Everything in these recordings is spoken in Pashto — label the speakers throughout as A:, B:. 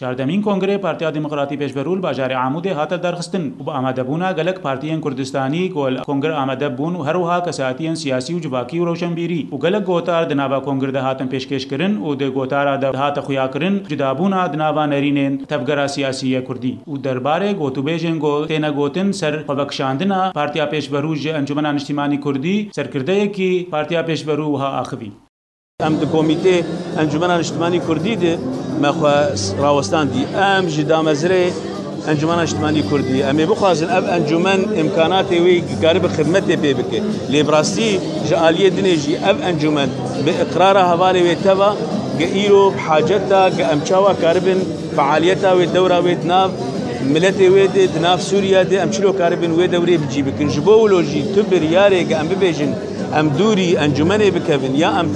A: چهاردەمین کۆنگرê Partiya Demokratî Pêşverû bajarê Amûdê hate derxistin û bi amadebûna gelek partiyên Kurdistanî ku li kongir amade bûn û herwiha kesatiyên siyasî û civakî û rewşenbîrî û gelek gotar di nava kongir de hatin pêşkêşkirin û di gotara de hate xuyakirin cudabûna di nava nerînên tevgera siyasî yê Kurdî û derbarê gotûbêjên têne gotin ser xwebekşandina Partiya Pêşverû ji Encumena Niştimanî Kurdî serkirdeyekî Partiya Pêşverû wiha axivî.
B: ام د کمیته انجمن اجتماعی کردی ده مخوا راوستان دی ام جدا مزره انجمن اجتماعی کردی ام بخوازن اب انجمن امکانات وی قرب خدمت به بک لیبراستی جالیه دنیجی اب انجمن به اقرار حواله و تبا گیرو بحاجتا امچاوا قربن فعالیتا و دوره و ناف ملت وید ناف سوریا ده امچلو قربن و دوره بجی بکن جبولوجی تو بریاره ام ببیجن ام دوري انجمني بكفن يا ام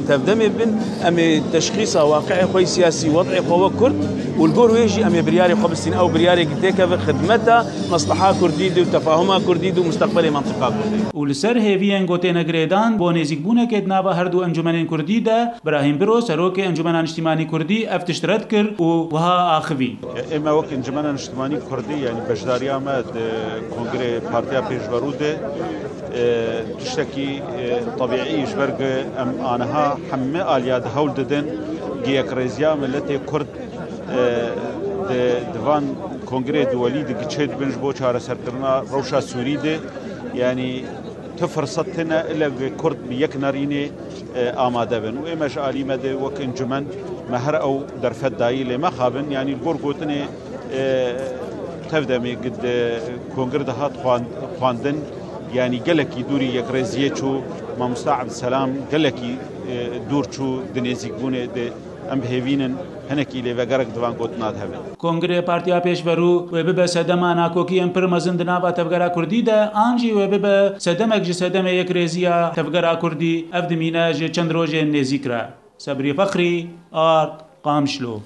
B: تبدمي بن ام تشخيص واقعي خوي سياسي وضعي قوة كرد والجور ويجي ام برياري خبستين او برياري قديك خدمتها مصلحة كرديد وتفاهمها كرديد ومستقبل منطقة كرديد.
A: ولسر هيفين قوتين جريدان بونيزيك بونا كدنابا هردو انجمنين كردي دا براهيم برو سروك انجمن اجتماعي كردي افتشترت كر وها اخوي.
C: اما وقت انجمن اجتماعي كردي يعني بجداريا ما كونغري بارتيا بيشفرو ده تشتكي طبيعي جبرق ام انها حمه الياد هول ددن جيك ريزيا ملتي كرد دفان كونغري دولي دقيتشيد بنج بو چاره سركرنا روشا سوري ده يعني تفرصتنا الا كرد بيك ناريني آماده بن و امش عالي مده وك انجمن مهر او درفت داي لما خابن يعني الغورغوتني تفدمي قد كونغر دهات خواندن يعني قالكي دوري يكرزيه شو ما مستعب السلام قالكي دور شو دنيزيك بونه ام بهيفينن هنكي لفقرك دوان قوتنات هبن
A: كونغري بارتيا بيشفرو وبب سدما ناكوكي امبر مزندنا با تفقرا كردي دا انجي وبب سدمك جي سدم يكرزيه تفقرا كردي افدمينا جي چند روجه نزيكرا صبري فخري ارت قامشلو